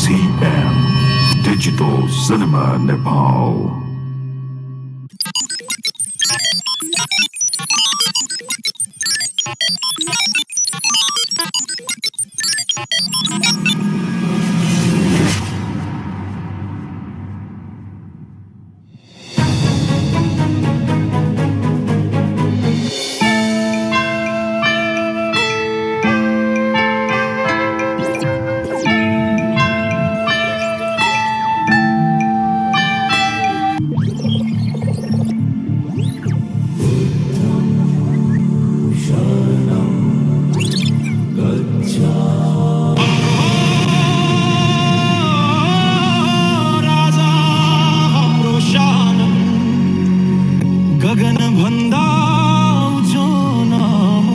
DCM Digital Cinema Nepal. Gagan भन्दा उच्चो नाम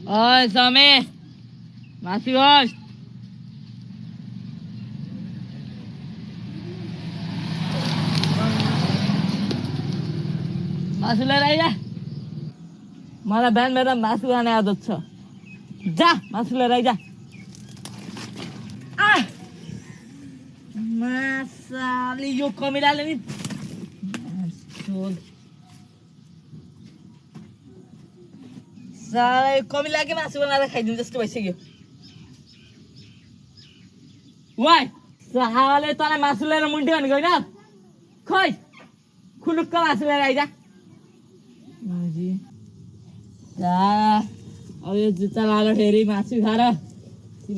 Oi, Sami. Masih, bos. मासु लिएर आइज मलाई बिहान बेला मासु खाने आदत छ जा मासु लिएर आइज मासाले यो कमिलाले नि साले कमिलाकै मासु बनाएर खाइदिनु जस्तो भइसक्यो वाइ साले तँलाई मासु लिएर मुन्ट्यो भनेको होइन खै खुलुक्क मासु लिएर आइज अब यो जुत्ता लगाएर फेरि मासु खाएर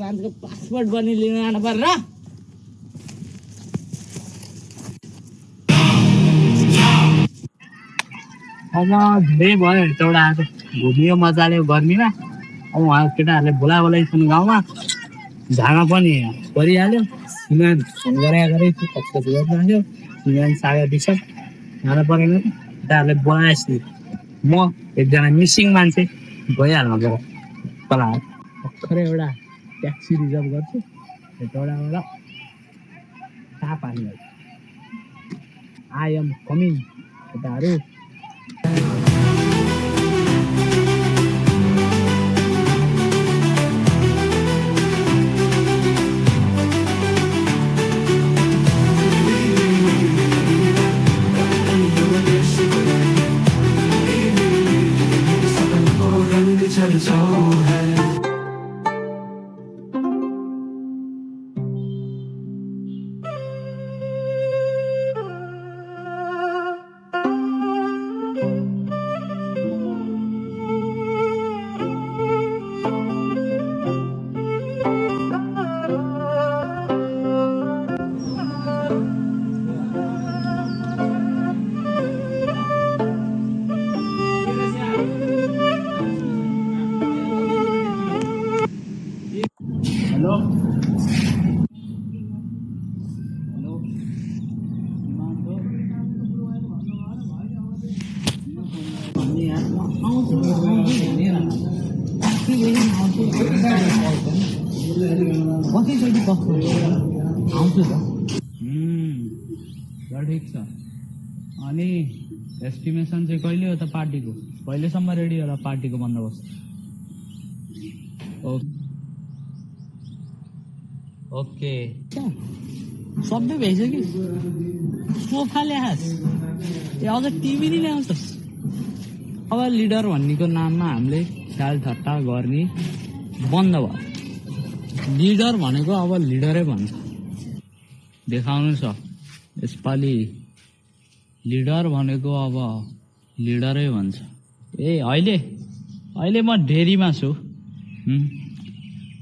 मान्छेको पासपोर्ट पनि लिन जानु पर्छ अब धेरै भयो एउटा आएको घुमियो मजाले गर्मीमा अब उहाँ केटाहरूले बोलाइसम्म गाउँमा झाडा पनि परिहाल्यो सिमान फोन गरे खचखच गरिरहेको सिमान सागर दिसक झाडा परेन केटाहरूले बोलाएपछि म एकजना मिसिङ मान्छे गइहाल्नु पर्यो तल भर्खरै एउटा ट्याक्सी रिजर्भ गर्छु एउटा ताप हाल्नु आई एम कमिङ केटाहरू ठिक छ अनि एस्टिमेसन चाहिँ कहिले हो त पार्टीको कहिलेसम्म रेडी होला पार्टीको बन्दोबस्त ओके सबै भइसक्यो सोफा ल्यास अझ टिभी नि ल्याउँछस् अब लिडर भन्नेको नाममा हामीले ख्याल ठट्टा गर्ने बन्द भयो। लिडर भनेको अब लिडरै भन्छ। देखाउनु छ यसपालि लिडर भनेको अब लिडरै भन्छ। ए अहिले म डेरीमा छु।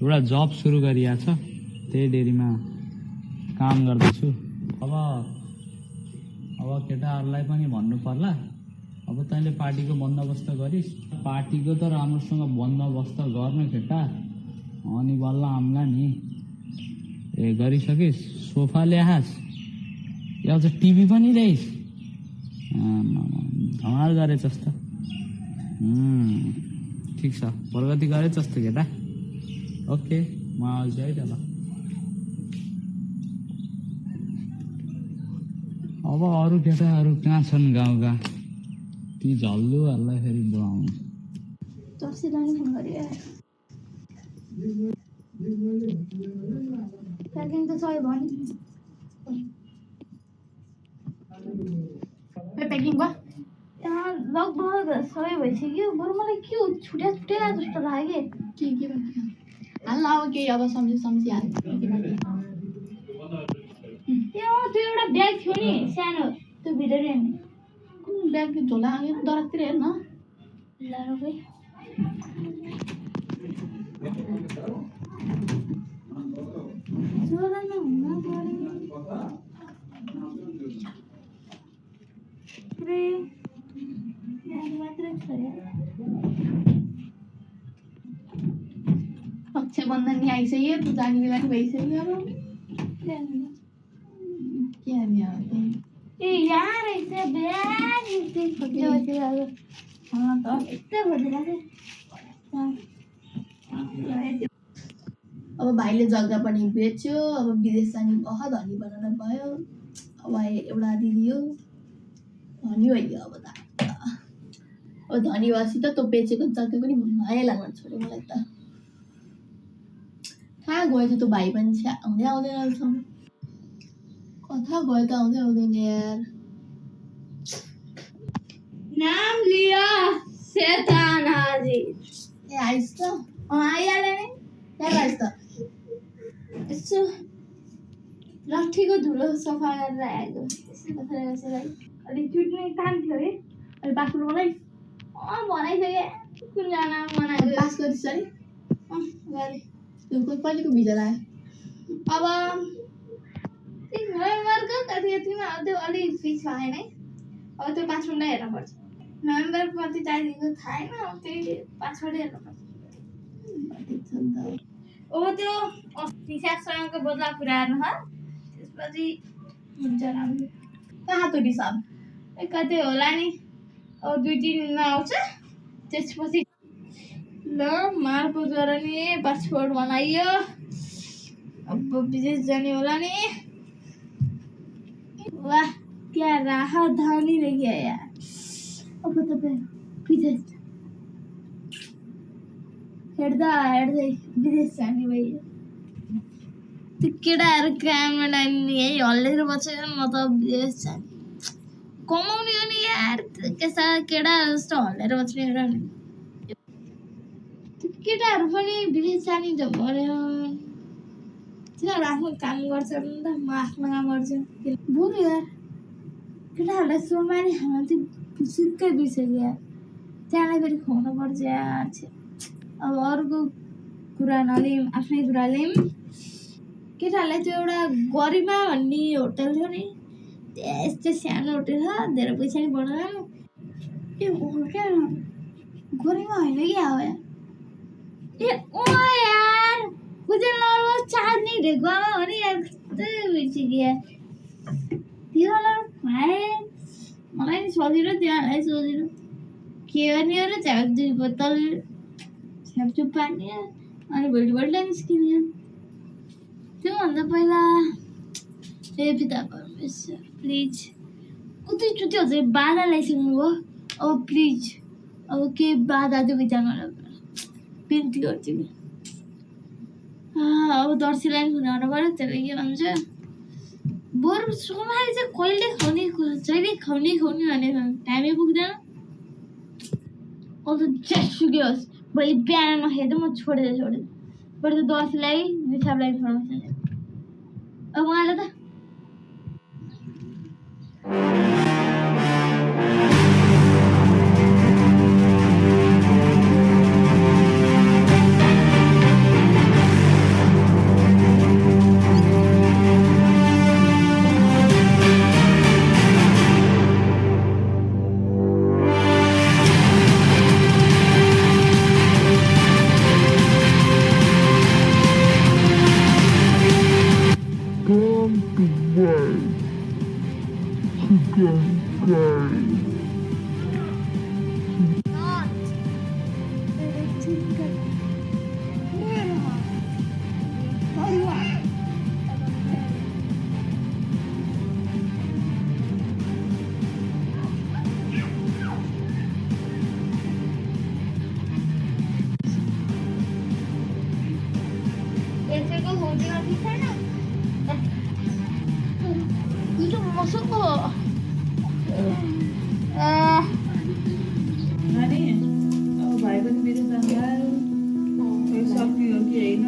एउटा जब सुरु गरिएको छ, त्यही डेरीमा काम गर्दैछु। अब केटाहरूलाई पनि भन्नु पर्ला, अब तैँले पार्टीको बन्दोबस्त गरिस्। पार्टीको त राम्रोसँग बन्दोबस्त गर्ने केटा, अनि बल्ल आम्ला नि। ए गरिसकिस्, सोफा ल्याहास्, या चाहिँ टिभी पनि ल्याइस्। धमाल गरे जस्तो। ठिक छ, प्रगति गरे जस्तो केटा। ओके, म आउँछु है त ल। अब अरू केटाहरू कहाँ छन् गाउँका, ती झल्लुहरूलाई फेरि बोलाउनु। तर्सिलाले फोन गर्यो यार। प्याकिङ त सबै भयो नि। प्याकिङ भयो यहाँ लगभग सबै भइसक्यो। बरु मलाई के हो छुट्या जस्तो लाग्यो। के हाल्न अब केही अब सम्झिहाल्नु। त्यो एउटा ब्याग थियो नि सानो, त्यो भित्र हेर्ने कुन ब्याग झोला दराकतिर हेर्न लानु भाइ। झोलामा हुन पर्यो पुरै मात्रै छ यार। रक्षाबन्धन नि आइसक्यो, तँ जाने बेला नि भइसक्यो। अब के हाल्ने अब ए यार ऐसे ब्याग यस्तै खोज्दै त यस्तै खोजिरहेको थिएँ। अब भाइले जग्गा पनि बेच्यो, अब विदेश जाने धनी बनाउन भयो। अब एउटा दिदी हो धनी भयो। अब त अब धनी भएपछि त तँ बेचेको जग्गा पनि माया लाग्न छोड्यो मलाई त। कहाँ गयो त भाइ पनि आउँदै आउँदैन अहिलेसम्म। कता गयो त आउँदै आउँदैन यार। नाम लिया शैतान हाजिर। ए आइस त? आइहाल्यो नि। त्यहाँ आइस त? यसो लट्ठीको धुलो सफा गरेर आएको। अलिक चुट्ने काम थियो है। अहिले बास बनाइस्? बनाइसकेँ। कुन जाना बनाएको? बास गरिस् है? गरेँ। त्यो कहिलेको भिजा लाग्यो? अब नोभेम्बरको कतिमा हो त्यो अलिक फिक्स भएन है। अब त्यो पासवर्ड हेर्नुपर्छ। नोभेम्बर कति तारिकको थाहा छैन, अब त्यही पासवर्ड हेर्नुपर्छ। अब त्यो हिसाबसँगको बदला पुऱ्याएर त्यसपछि हुन्छ राम्रो। कहाँ त हिसाब कतै होला नि। अब 2-3 दिनमा आउँछ। त्यसपछि ल मार्फतद्वारा नि पासपोर्ट बनाइयो। अब विदेश जाने होला नि। वाह क्या राहदानी देखियो यार। अब तपाईँ विदेश हेर्दै विदेश जाने भयो। त्यो केटाहरू काममा लाग्ने है हल्लेर बसेर म त विदेश जाने कमाउने हो नि यार। केसा केटाहरू जस्तो हल्लेर बस्ने हो नि। त्यो केटाहरू पनि विदेश जाने त भन्यो। तिनीहरू आफ्नो काम गर्छन् नि त, म आफ्नो काम गर्छु। बरु यार केटाहरूलाई सोमारी खान चाहिँ पुसुक्कै बिर्सेको यार। त्यहाँलाई फेरि खुवाउनु पर्छ यार। अब अरूको कुरा नलिउँ, आफ्नै कुरा लिउँ। केटाहरूलाई त्यो एउटा गरिमा भन्ने होटल थियो नि, त्यस्तो सानो होटल छ, धेरै पैसा नि पर्दैन। ए क्या गरिमा होइन कि अब यार। ए ओ यार मुझे नर्मल चाँदनी ढेकुवामा हो नि यार। कस्तो बिर्सेको यार। त्यो वाला भाइ मलाई नि सजिलो, त्यहाँलाई सजिलो। के गर्ने हो र झ्याप 2 बोतल छ्यापचुप पार्ने अनि भोलिपल्ट निस्किने। त्योभन्दा पहिला ए पिता परमेश्वर प्लिज कतिचोटि हजुर बाधा ल्याइसक्नु भयो। अब प्लिज अब के बाधा चाहिँ विचार गर्नु बिन्ती गर्छु नि। अब दर्शीलाई पनि खुनाउनु पऱ्यो। त्यसले के भन्छ बरु सोमबार चाहिँ कहिले खुवाउने जहिले खुवाउने भने टाइमै पुग्दैन। अन्त जेसुकै होस् भोलि बिहान नखाए त म छोडेर बरु त दसलाई रिसाबलाई इन्फर्मेसन अब उहाँलाई त यसैको होटेल ठीक छैन यो मसको नानी अब भाइ पनि मेरो जङ्गल यो सक्ने हो कि होइन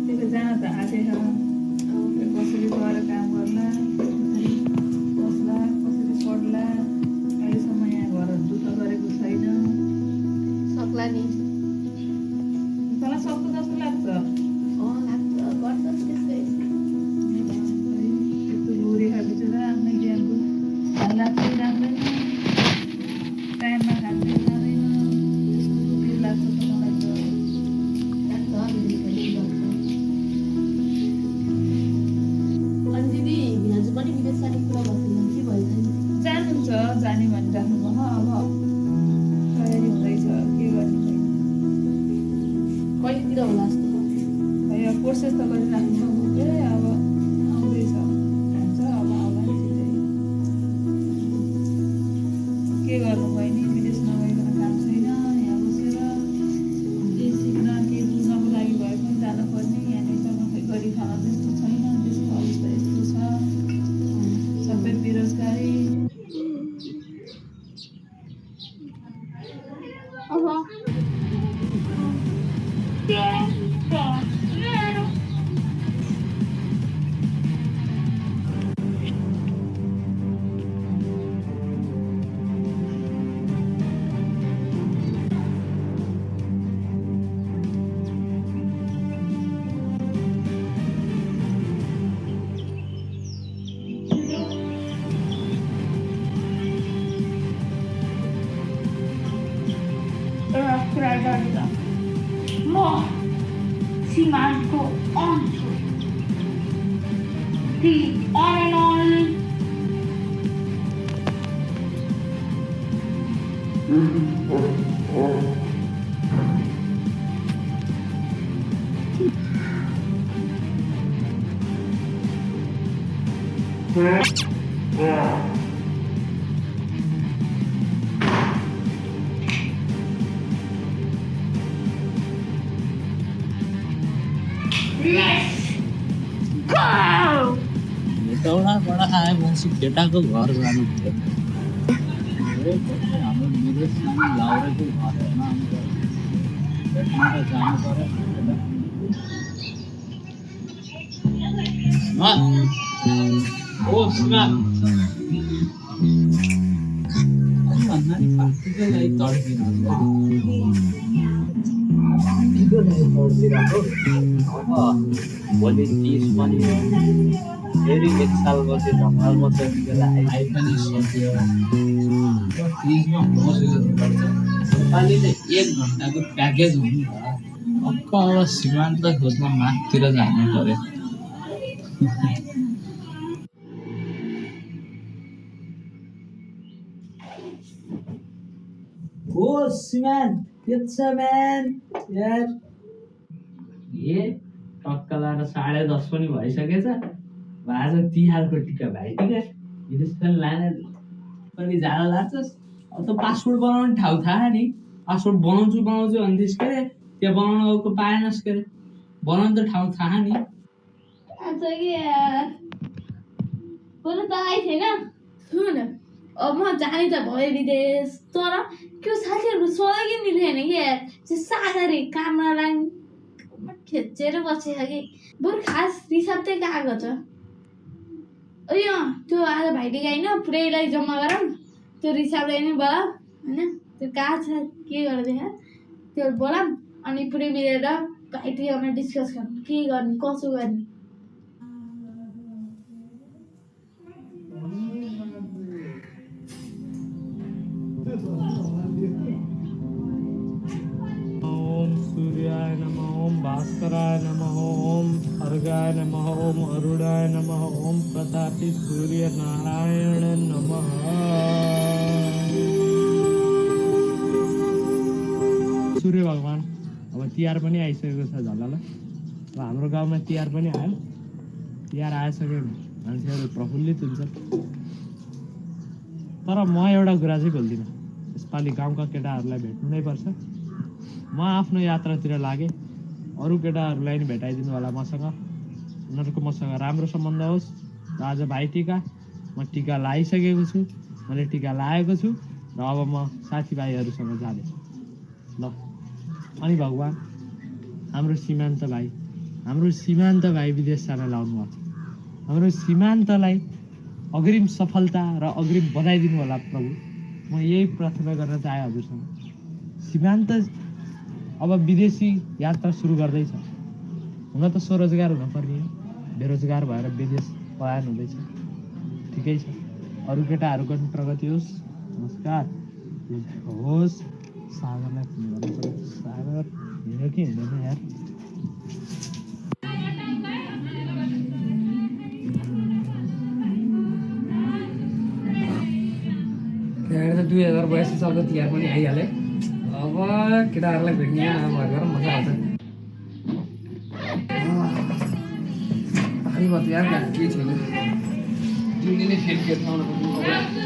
त्यसले जान त आँटेछ कसरी गएर काम गर्ला कसरी बस्ला कसरी पढ्ला अहिलेसम्म यहाँ घरहरू दुःख गरेको छैन सक्ला नि तँलाई सक्छ जस्तो लाग्छ लाग्छ गर्छ त्यसकै त्यस्तो लोरेखा बिचरा आफ्नै ज्यानको लाग्दै जाँदैन टाइममा खाँदै जाँदैन त्यस्तो के लाग्छ त मलाई त अनि दिदी हिजो पनि विदेश जाने कुरा भएको के भयो जानुहुन्छ जाने भनिराख्नु भयो अब तयारी हुँदैछ के गर्ने कहिलेतिर होला जस्तो यो प्रोसेस त गरिराख्नु भयो अब आउँदैछ भन्छ अब आउला नि छिटै के गर्नु बहिनी विदेश नगइकन काम छैन यहाँ बसेर केही सिक्न केही बुझ्नको लागि भए पनि जानुपर्ने यहाँनिर त खै गरी खान त्यस्तो छैन देशको अवस्था यस्तो छ सबै बेरोजगारी म सीमाको अन्छु the on and on एउटाबाट आएपछि केटाको घर जानु थियो हाम्रो विदेश जाने लाउरेको घरमा भेट्न त जानु पर्यो ओ सुमान भन्दा नि पार्टीको लागि तड्किरहेको अब भोलि 30 पनि फेरि 1 सालपछि ढङ्गल बसेको बेला आइ पनि सक्यो 30 मा बसेको पर्छ नेपाली त 1 घन्टाको प्याकेज हुनु भयो अब सीमान्त खोज्न माथतिर जानु पर्यो ओ सीमान्त के छ म्यान यार टक्का लाएर 10:30 पनि भइसकेछ आज तिहारको टिका भाइ टिका विदेश पनि लाने पनि जाडो लाग्छस् अब त पासपोर्ट बनाउने ठाउँ थाहा नि पासपोर्ट बनाउँछु भन्दैछ के त्यहाँ बनाउन गएको पाएनस् के बनाउनु त ठाउँ थाहा नि बोल्नु त आइ छैन सुन अब म जाने त भयो विदेश, तर त्यो साथीहरूको सहयोगी मिलेन कि यार। त्यो सागरी काम नलाग्ने खेचेर बसेछ कि। बरु खास रिसाब चाहिँ गएको छ। यो त्यो आज भाइटिका होइन, पुरैलाई जम्मा गरौँ, त्यो रिसाबलाई नि बोलाऊ होइन, त्यो कहाँ छ के गर्दैछ त्यो बोलाऊँ, अनि पुरै मिलेर भाइटिकामा डिस्कस गरौँ के गर्ने कसो गर्ने। ओम सूर्याय नमः, ओम भास्कराय नमः, ओम अर्घाय नमः, ओम अरुणाय नमः, ओम प्रतापी सूर्य नारायण नमः। सूर्य भगवान अब तिहार पनि आइसकेको छ झलल। अब हाम्रो गाउँमा तिहार पनि आयो। तिहार आइसक्यो मान्छेहरू प्रफुल्लित हुन्छ। तर म एउटा कुरा चाहिँ भुल्दिनँ, यसपालि गाउँका केटाहरूलाई भेट्नु नै पर्छ। म आफ्नो यात्रातिर लागेँ, अरू केटाहरूलाई नि भेटाइदिनु होला मसँग। उनीहरूको मसँग राम्रो सम्बन्ध होस्। र आज भाइटिका, म टिका लगाइसकेको छु, मैले टिका लगाएको छु र अब म साथीभाइहरूसँग जाने ल। अनि भगवान् हाम्रो सीमान्त भाइ विदेश जान लाउनु भयो। हाम्रो सीमान्तलाई अग्रिम सफलता र अग्रिम बनाइदिनु होला प्रभु। म यही प्रार्थना गर्न चाहे हजुरसँग। सीमान्त अब विदेशी यात्रा सुरु गर्दैछ। हुन त स्वरोजगार हुनुपर्ने हो, बेरोजगार भएर विदेश पलायन हुँदैछ। ठिकै छ, अरू केटाहरूको पनि प्रगति होस्। नमस्कार होस्। सागरलाई फोन गर्नु पर्यो। सागर हिँड्यो कि हिँड्दैन यार? त्यहाँबाट त 2082 सालको तिहार पनि आइहाल्यो। अब केटाहरूलाई भेट्ने भएर मजा आउँछ। पानी भयो यार, केही छैन। तिमीले नै फेरि भेट्न आउनु पर्ने।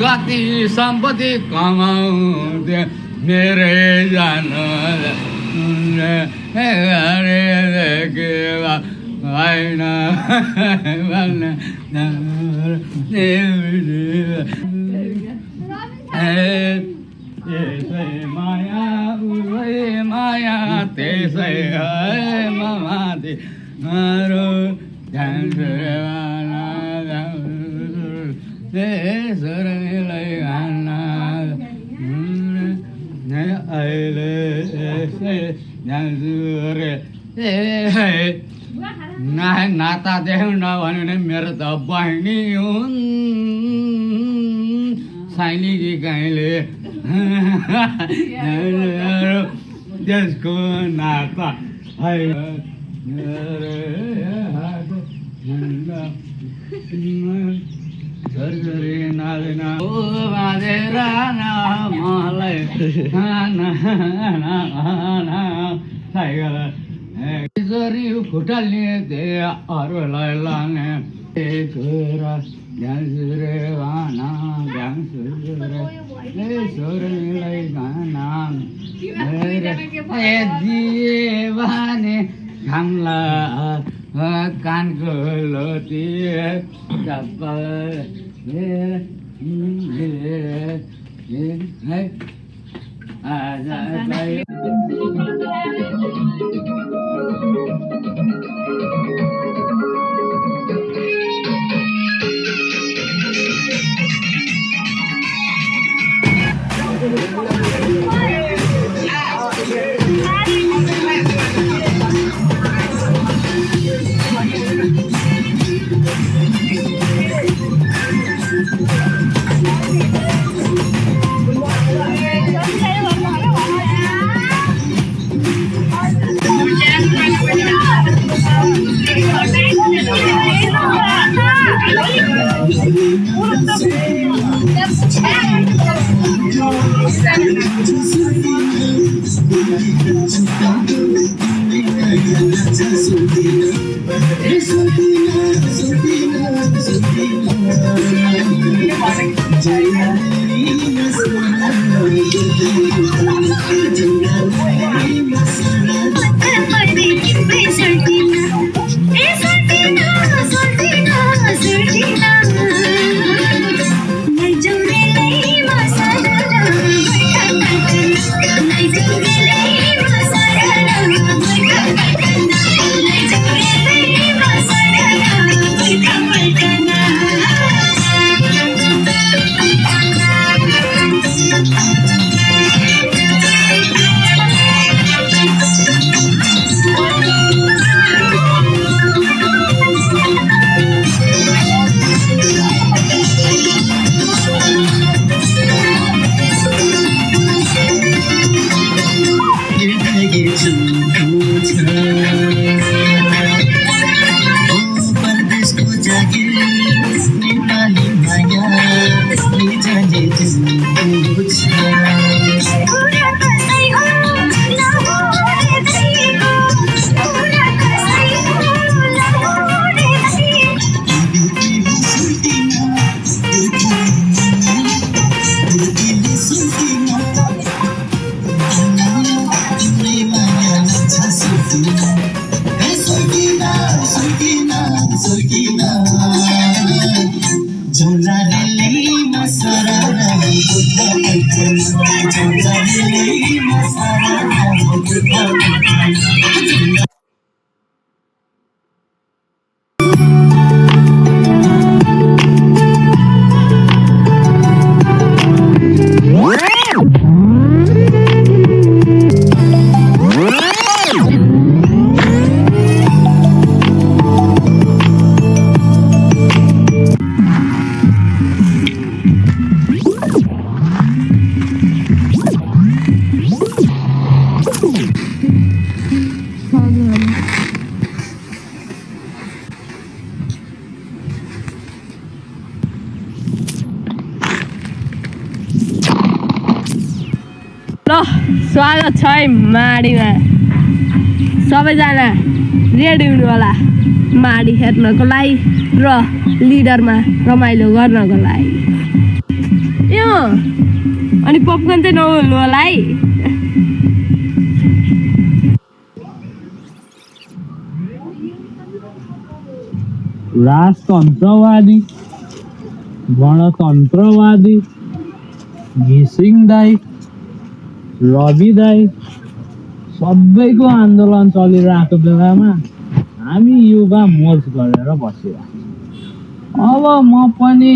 कति सम्पत्ति कमाउँथे मेरै जान होइन त्यसै माया उलै माया त्यसै माथि सरलाई अहिले नाता देख्न भन्यो भने मेरो त बहिनी हुन् साइली गाईले त्यसको नाता घरघरे नाच्न बाजेर मलाई जोरी फुटाल्ने अरूलाई लाने रे गाना छोरीलाई गाना दिवाने घामला कानको लोटी है आजा गए स्वागत छ है माडीमा सबैजना रेडी हुनु होला माडी हेर्नको लागि र लिडरमा रमाइलो गर्नको लागि यो अनि पपकर्न चाहिँ नहुनु होला है राजतन्त्रवादी गणतन्त्रवादी घिसिङ दाई रवि दाई सबैको आन्दोलन चलिरहेको बेलामा हामी युवा मोर्च गरेर बसिरहेको अब म पनि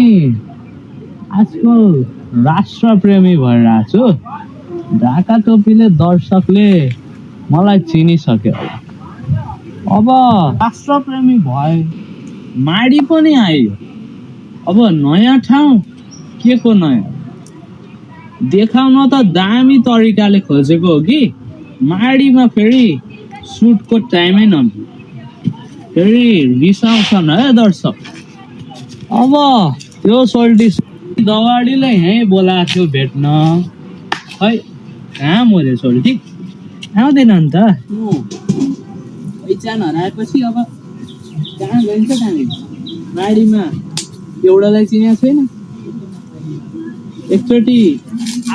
आजकल राष्ट्रप्रेमी भइरहेको छु ढाका टोपीले दर्शकले मलाई चिनिसक्यो अब राष्ट्रप्रेमी भए माडी पनि आयो अब नयाँ ठाउँ के को नयाँ देखाउन त दामी तरिकाले खोजेको हो कि माडीमा फेरि सुटको टाइमै नमिल्यो फेरि रिसाउँछन् है दर्शक अब त्यो सोल्टी दवाडीलाई यहीँ बोलाएको थियो भेट्न खै कहाँ मऱ्यो सोल्टी आउँदैन नि त पहिचान हराएपछि अब कहाँ गइन्छ माडीमा एउटालाई चिनेको छैन एकचोटि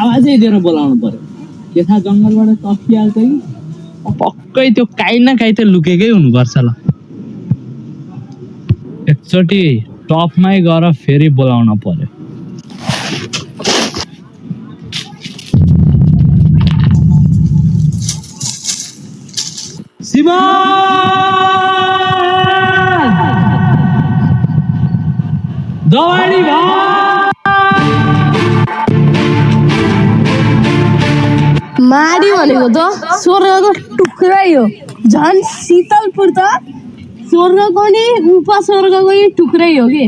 आवाजै दिएर बोलाउनु पर्यो के थाहा जङ्गलबाट तप्किहाल्छ कि पक्कै त्यो काहीँ न काहीँ त लुकेकै हुनुपर्छ ल एकचोटि टपमै गएर फेरि बोलाउन पर्यो दवाडी माडी भनेको त स्वर्गको टुक्रै हो झन् शीतलपुर त स्वर्गको नि उपस्वर्गको नि टुक्रै हो कि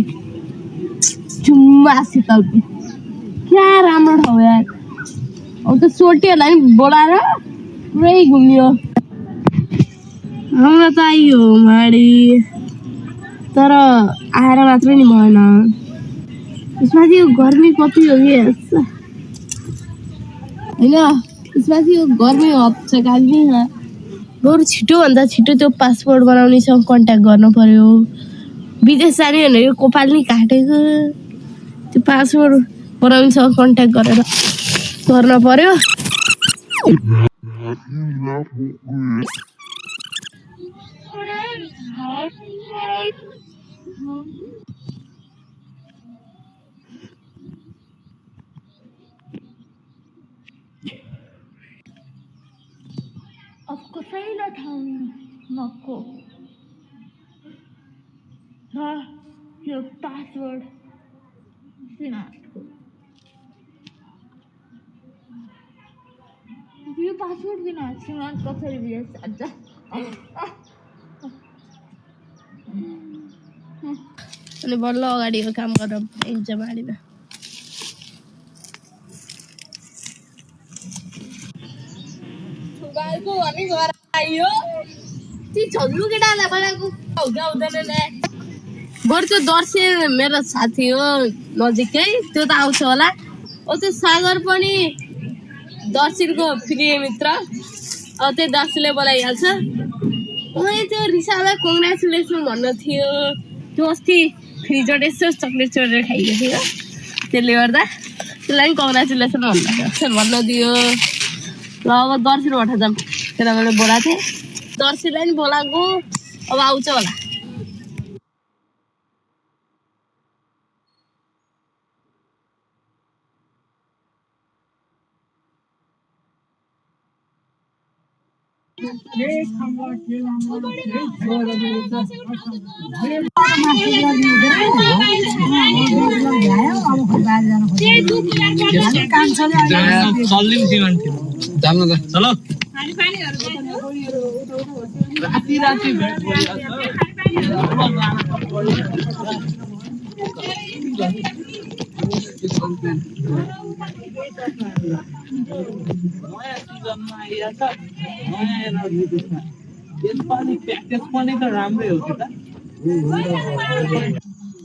चुम्मा शीतलपुर क्या राम्रो ठाउँ यार अब त सोटीहरूलाई नि बोलाएर पुरै घुम्यो हाम्रो त आइयो माडी तर आएर मात्रै नि भएन त्यसमा चाहिँ यो गर्मी कति हो कि होइन त्यसमा चाहिँ यो गर्मी हप्छ काल्मी बरु छिटोभन्दा छिटो त्यो पासपोर्ट बनाउनेसँग कन्ट्याक्ट गर्नु पर्यो विदेश जाने भनेर यो कपाल नि काटेको त्यो पासपोर्ट बनाउनेसँग कन्ट्याक्ट गरेर गर्न पर्यो अब कसैलाई ठाउँ नको र यो पासवर्ड यो पासवर्ड बिना श्रीमान कसरी बिहेस जान्छ अनि बल्ल अगाडि यो काम गरेर हिँड्छ बारीमा गाईको भने घर आइयो ती झल्लु केटालाई बनाएको हुँदैन बरु त्यो दर्शे मेरो साथी हो नजिकै त्यो त आउँछ होला ओ त्यो सागर पनि दर्शनको प्रिय मित्र अब त्यही दर्शीले बोलाइहाल्छ मैले त्यो रिसालाई कङ्ग्रेचुलेसन भन्न थियो त्यो अस्ति फ्रिजबाट यसो चक्लेट चोरेर खाइएको थियो त्यसले गर्दा त्यसलाई पनि कङ्ग्रेचुलेसन भन्न दियो ल अब दर्शीबाट जाऊँ किनभने बोलाएको थिएँ दर्शीलाई नि बोलाएको अब आउँछ होला चलो राति राति भेट यसपालि प्र्याक्टिस पनि त राम्रै हो कि त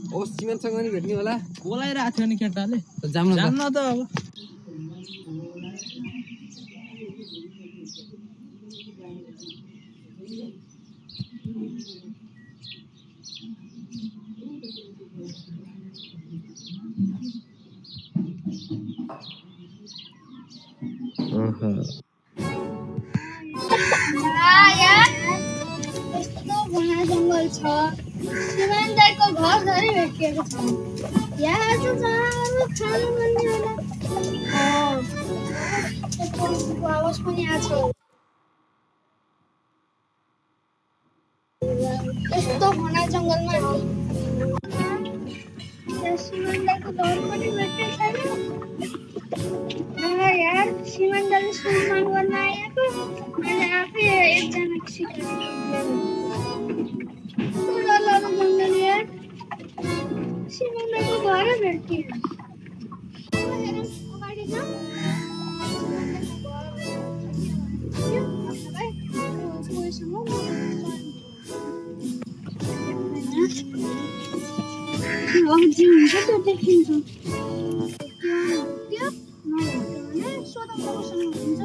ओ सिमेन्टसँग नि भेट्ने होला बोलाइरहेको थियो नि केटाले जाम्न त अब जङ्गल छ श्रीमान दाइको घर धरि भेटिएको छ यहाँ चाहिँ जनावरहरू खानु भन्ने होला आवाज पनि आएको छ यस्तो घना जङ्गलमा श्रीमान दाइको घर पनि भेटेको छैन यार श्रीमान दाइले सम्मान गर्न आएको मैले आफै एकजना सिकाएको श्रीमंदको घर भेट्यो अगाडि जाऊ हुन्छ त्यो देखिन्छ त्यो नभने सोधा मसँग हुन्छ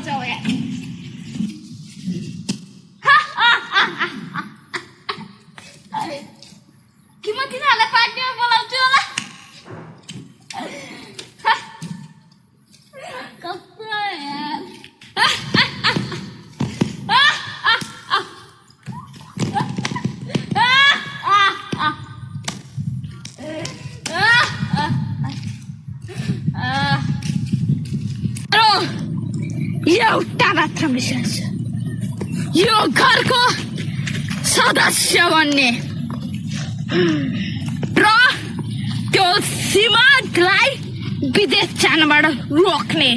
बचाओ यार किंमत झाला पार्टीवर बोलावतो मला कसं यार एउटा मात्र मिसन छ यो घरको सदस्य बन्ने र त्यो सीमालाई विदेश जानबाट रोक्ने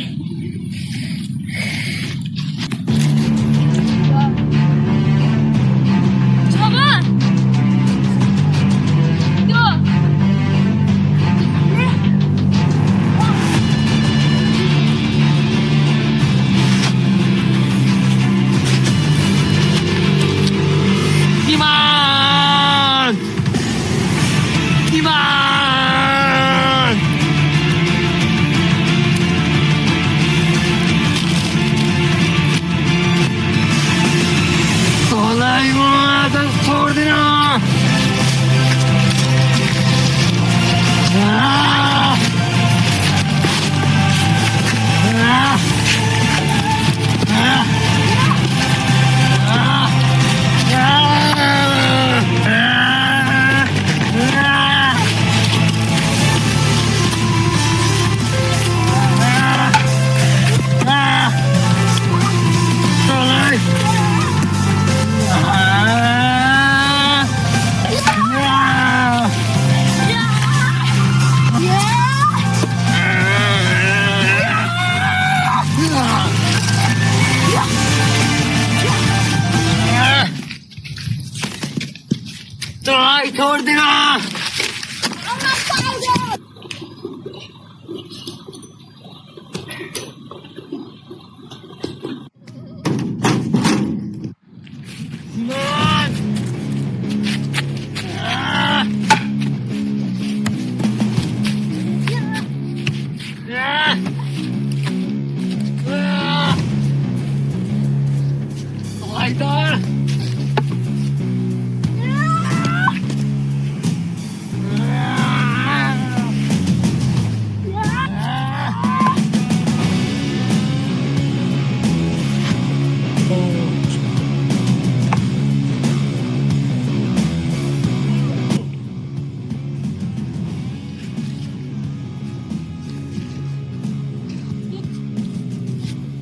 छोड़ देना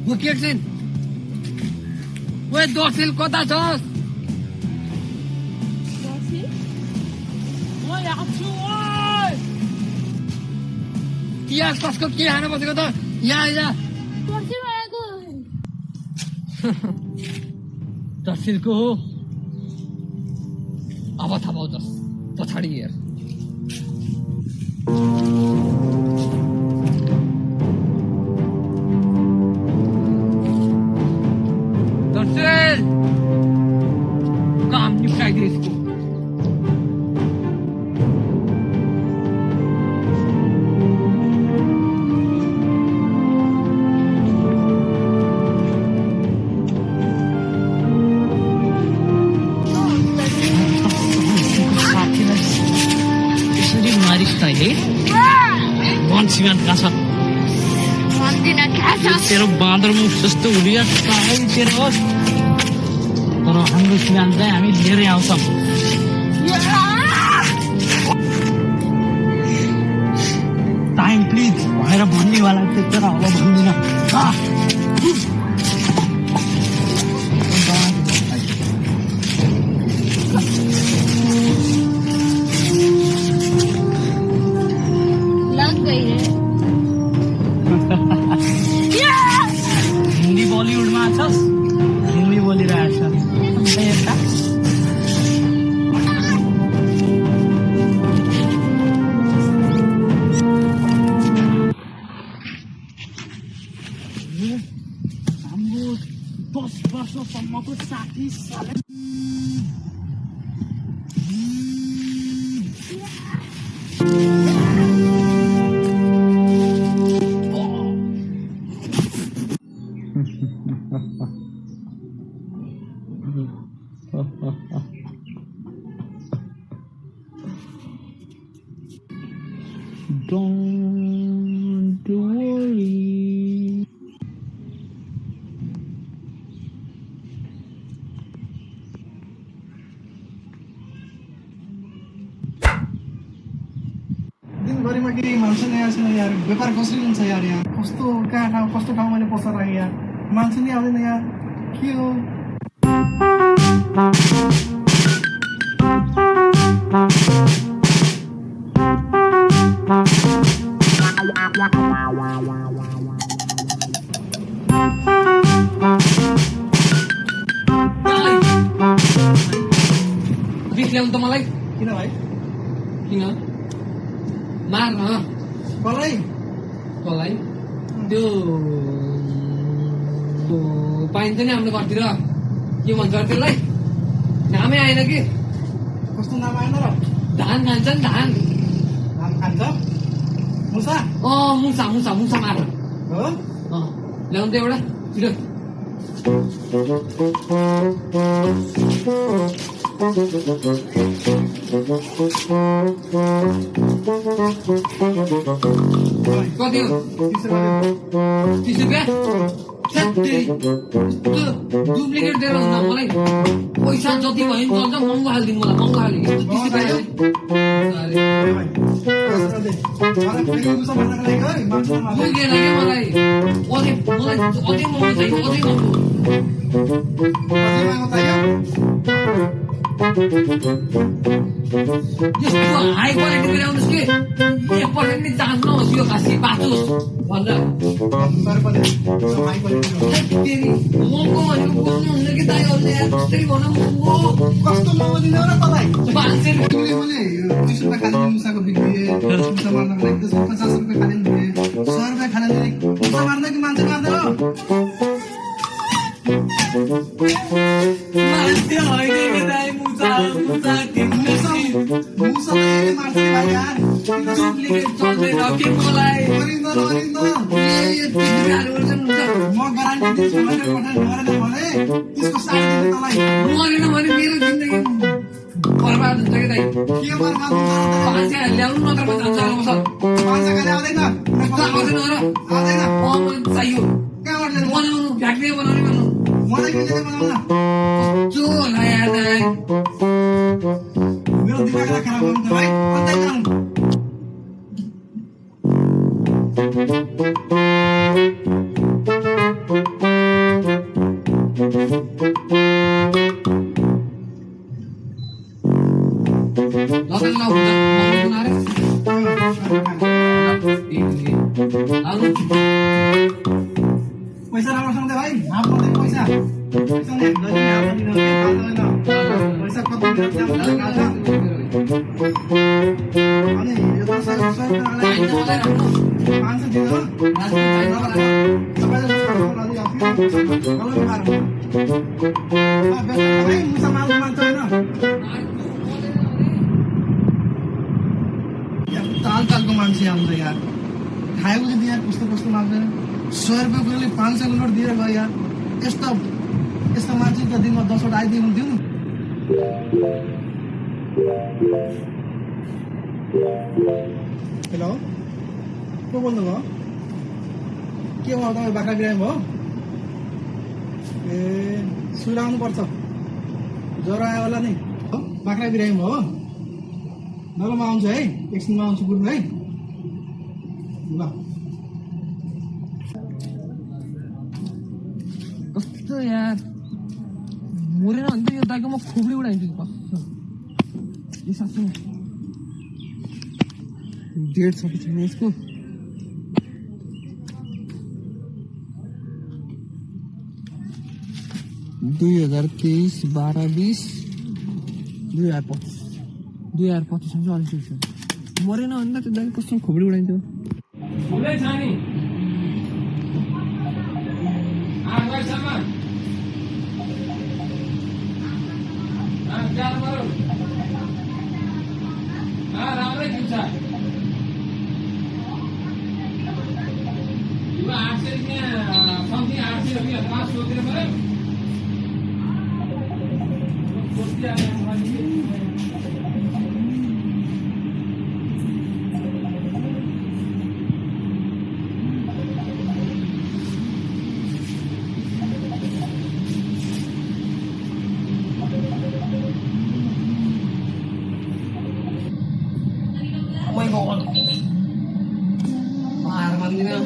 Bukirsin. Weh dosil kota jos. Dosil? Woi aku woi. Kia कसको के हाने बसेको त यहाँ आइज दोsil भनेको तहसिलको हो अब थाहा पाउँछ पछाडि हेर तहसिल काम निपटाइदिए इसको सीमांत का सा तेरो बाँदर मुख जस्तो हुलिया काई तेरो तर हाम्रो सीमांत चाहिँ हामी लिएरै आउँछौँ टाइम प्लिज भनेर भन्नेवाला थियो तर अब भन्दिन हिन्दी बलिउडमा छस् हिन्दी बोलिरहेछ हाम्रो 10 वर्षसम्मको साथी साले Don't worry. दिनभरिमा केही मान्छे नै आएन यार व्यापार कसरी हुन्छ यार यहाँ कस्तो कस्तो ठाउँ मैले पसल राखेँ यार मान्छे नै आउँदैन यार के हो बिस ल्याउनु त मलाई किन भाइ किन मार न कसलाई कसलाई त्यो पाइन्छ नि हाम्रो घरतिर के भन्छ त्यसलाई नामै आएन कि कस्तो नाम आएन र धान खान्छ नि धान नाम खान्छ मुसा मुसा मुसा मुसा मार हो ल्याउनु त एउटा छिटो कति हो 30 रुपियाँ डुप्लिकेट दिएर हुँदा मलाई पैसा जति भयो नि चल्छ महँगो हालिदिनु मलाई महँगो हालिदिनु 30 रुपियाँ पुगेन क्या मलाई अझै महँगो चाहियो अझै महँगो यस्तो हाई क्वालिटीको ल्याउनुहोस् कि एकपल्ट नि दाम नहोस् यो खासी बाँचोस् भनेर महँगो भनेको बोल्नुहुन्न कि दाइहरूले जस्तै भन महँगो कस्तो महँगो दिने हो र तँलाई 500 तिमीले मैले 30 रुपियाँ खाने मुसाको बिक्री मुसा मार्नको लागि 50 रुपियाँ खाने दिए 100 रुपियाँ खाने दिए मुसा मार्न कि मान्छे मार्दैन मान्छे होइन कि दाइ मुसा मुसा मुसा त यसले मार्छ नि भाइ यार डुप्लिकेट चल्दैन के मलाई म ग्यारेन्टी दिन्छु मैले पठाएर भने त्यसको साइड दिनु तँलाई मरेन भने मेरो जिन्दगी बर्बाद हुन्छ कि दाइ के बर्बाद हुन्छ मान्छे ल्याउनु मात्र जान्छ मान्छे खाली आउँदैन आउँदैन र आउँदैन चाहियो कहाँबाट ल्याउनु बनाउनु फ्याक्ट्री बनाउने भन्नु मलाई के ल्याउने बनाउन कस्तो होला यार दाइ मेरो दिमागलाई खराब गर्नु त भाइ कतै जाउँ पैसा राम्रोसँग दे भाइ हाफ मात्रै पैसा पैसा नि गरी हाफ दिनु के फाल्दैन पैसा कति मिनट ल्याउनु अनि यो त सबै सबैलाई 500 दिनु सबैले मलाई आफै मार्नु भाइ मुसा मार्नु मान्छ हैन तालको मान्छे आउँछ यार खाएको चाहिँ यहाँ कस्तो कस्तो माग्दैन 100 रुपियाँको लागि 500 को नोट दिएर गयो यार यस्तो मान्छे त दिनमा 10 वटा आइदिनु हुन्थ्यो नि हेलो को बोल्नु भयो के भयो तपाईँ बाख्रा बिरामी भयो ए सुलाउनु पर्छ ज्वरो आयो होला नि बाख्रा बिरामी भयो ल म आउँछु है एकछिनमा आउँछु गुड्नु है ल कस्तो यार मरेन भने त यो दाइको म खुब्री उडाइदिन्छु यो साँच्चै 150 कि छैन यसको दुई 2023 12 20 2025 सम्म अलिक मरेन भने त त्यो दाइको कस्तो खुब्री उडाइदिन्थ्यो खुब्रै छ नि राम्रै दिन्छ 800 रुपियाँ समथिङ 800 रुपियाँ पास सोधेर पऱ्यो हार मान्दिनँ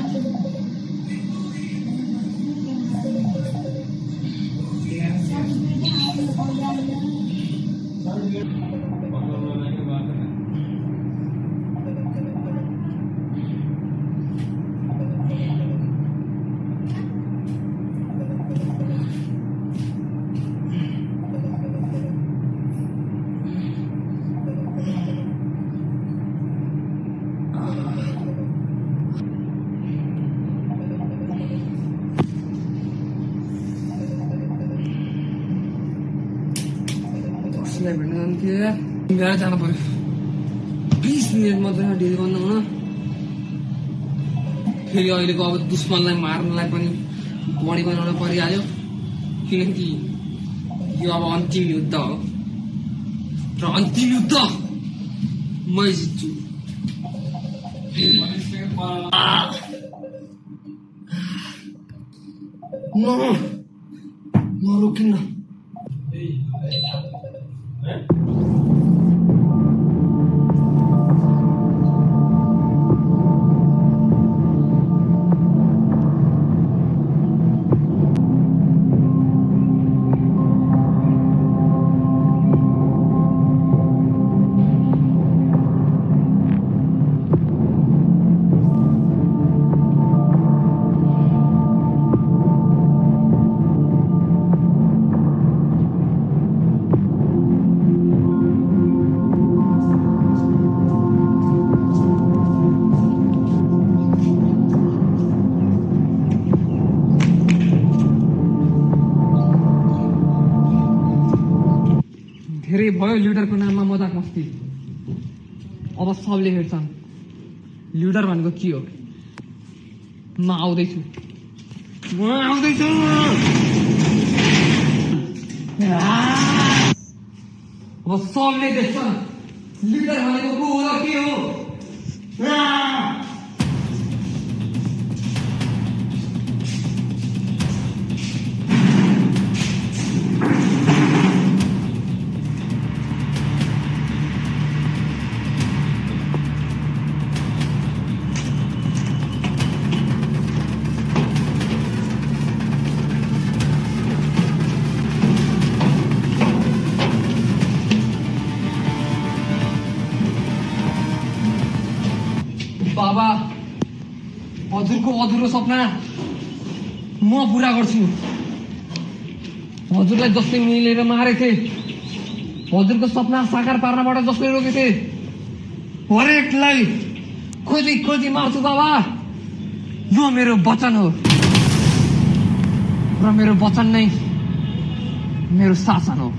भेट्न जान्थेँ बिहार जानु पर्यो 20 मिनट मात्रै ढिल गर्नु हुन फेरि अहिलेको अब दुश्मनलाई मार्नलाई पनि बढी बनाउन परिहाल्यो किनकि यो अब अन्तिम युद्ध हो र अन्तिम युद्ध मै जित्छु म रोकिन्न धेरै भयो लिडरको नाममा मजाक मस्ती अब सबले हेर्छन् लिडर भनेको के हो म आउँदैछु अब सबले देख्छन् लिडर भनेको को हो र के हो बाबा हजुरको अधुरो सपना म पुरा गर्छु हजुरलाई जसले मिलेर मारेथे हजुरको सपना साकार पार्नबाट जसले रोकेथे हरेकलाई खोजी खोजी मार्छु बाबा यो मेरो वचन हो र मेरो वचन नै मेरो शासन हो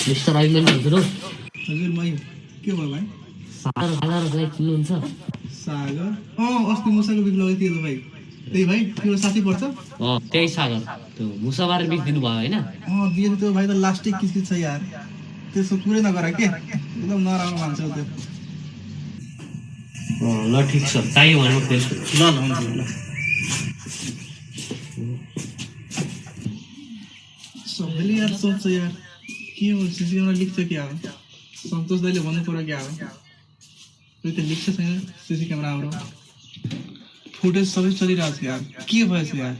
मिस्टर अभिमन्यु हजुर हो हजुर मै के भयो भाइ सागरलाई चिन्नुहुन्छ सागर अस्ति मुसाको बिफ लगेको थियो भाइ त्यही भाइ तिम्रो साथी पर्छ त्यही सागर त्यो मुसाबार बिफ दिनु भयो होइन दिएको त्यो भाइ त लास्टै किचकिच छ यार त्यसो कुरै नगर के एकदम नराम्रो मान्छे हो त्यो ल ठिक छ चाहियो भने म त्यसको ल हुन्छ ल सबैले यार सोध्छ यार के हो सिसी क्यामेरा लिक्छ क्या हो सन्तोष दाइले भन्नु पर्यो क्या हो त्यो त लिक्छ छैन सिसी क्यामेरा हाम्रो फुटेज सबै चलिरहेको छ यार के भएछ यार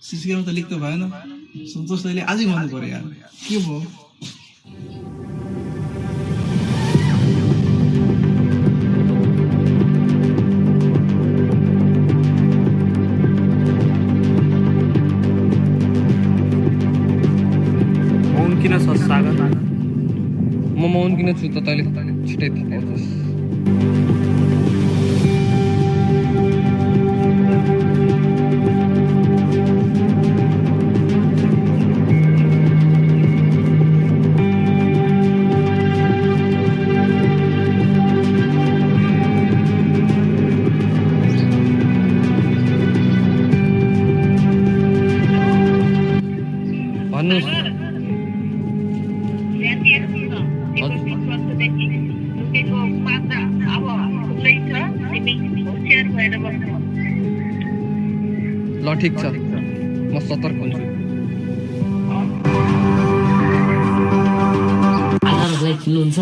सिसी क्यामेरा त लिक त भएन सन्तोष दाइले आजै भन्नु पर्यो यार के भयो किन छ सागर म मौन किन छु त तैँले छिटै थाहा पाउँछस् भन्नुहोस् ल ठिक छ म सतर्क हुन्छु सागरलाई चिन्नुहुन्छ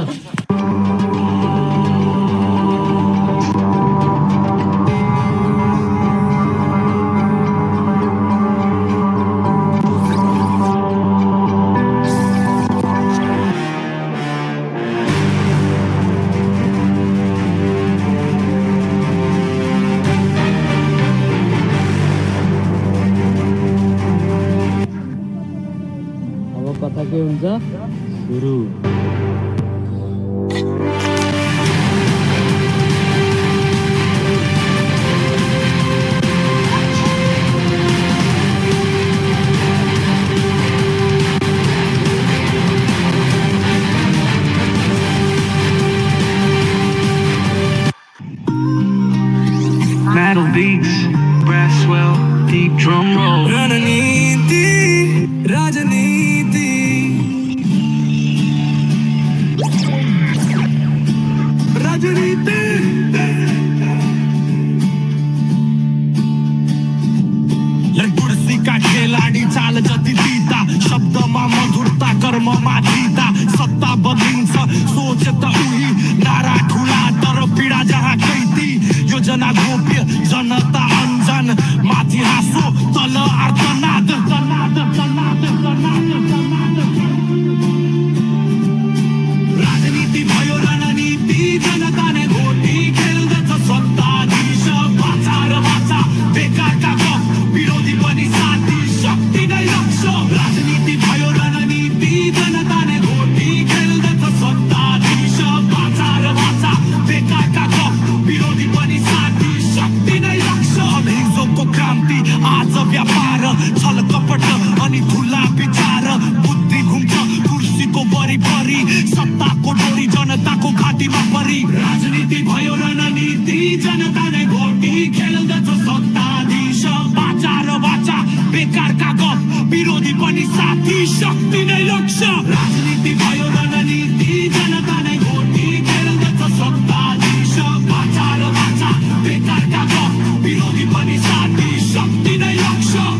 कथा के हुन्छ सुरु Metal beats, brass swell, deep drum roll. Rananiti, Rajaniti. Rajaniti. का खेलाडी चाल जति दिता शब्दमा मधुरता कर्ममा दिता सत्ता बदलिन्छ सोच त उही नारा ठुला तर पीडा जहाँ कैदी योजना गोप्य जनता अनजान माथि हाँसो तल आर्तनाद राजनीति भयो रणनीति जनताले भोटी खेल्दछ सत्ताधीश बाचा र बाचा बेकारका गफ विरोधी पनि साथी शक्ति नै रक्ष राजनीति भयो रणनीति जनताले भोटी खेल्दछ सत्ताधीश बाचा र बाचा बेकारका गफ विरोधी पनि साथी शक्ति नै रक्ष हिजोको क्रान्ति आज व्यापार छल कपट अनि ठुला विचार बुद्धि घुम्छ कुर्सीको वरिपरि सत्ताको डोरी जनताको घाँटीमा परी राजनीति भयो रणनीति जनताले भोटी खेल्दछ सत्ताधीश बाचा र बाचा बेकारका गफ विरोधी पनि साथी शक्ति नै लक्ष्य राजनीति भयो रणनीति जनताले भोटी खेल्दछ सत्ताधीश बाचा र बाचा बेकारका गफ विरोधी पनि साथी शक्ति नै लक्ष्य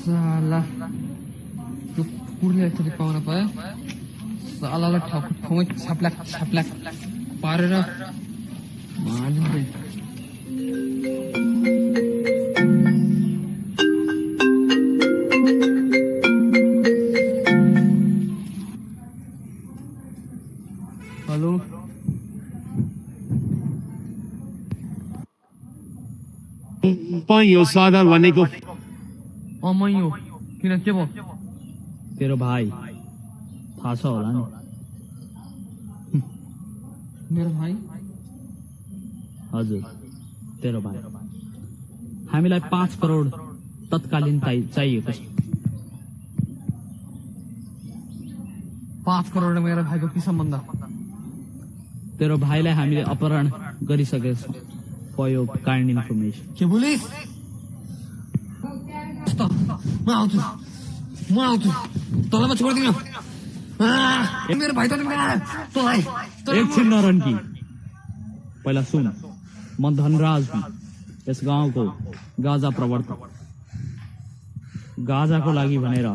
साला त्यो कुर्ने एकचोटि पाउन पायो सालालाई ठाउँमै छाप्लाक छाप्लाक पारेर भाँडिँदै हो सदर भनेको मै हो किन के भयो तेरो भाइ थाहा छ होला नि मेरो भाइ हजुर तेरो भाइ हामीलाई 5 करोड तत्कालीन चाहिएको छ 5 करोड मेरो भाइको के सम्बन्ध तेरो भाइलाई हामीले अपहरण गरिसकेका छौँ फर योर काइन्ड इन्फर्मेसन के बोलिस म आउँछु तँलाई म छोड्दिनँ मेरो भाइ तँलाई एकछिन नरन्की पहिला सुन म धनराज हुँ यस गाउँको गाजा प्रवर्तक गाजाको लागि भनेर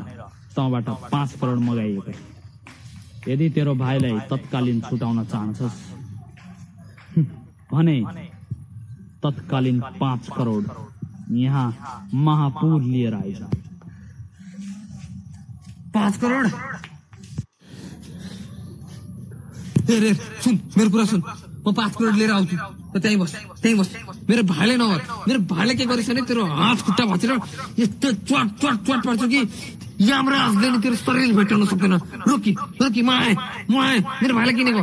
तँबाट 5 करोड मगाइएको यदि तेरो भाइलाई तत्कालीन छुटाउन चाहन्छस् भने तत्कालीन 5 करोड यहाँ महापुर लिएर आइज 5 करोड रे सुन मेरो कुरा सुन म 5 करोड लिएर आउँछु त त्यहीँ बस मेरो भाइले नगर मेरो भाइले के गरेछ भने तेरो हात खुट्टा भाँचेर यस्तो च्वाट पार्छु कि यमराजले नि तेरो शरीर भेटाउन सक्दैन रोकी म आएँ मेरो भाइलाई किनेको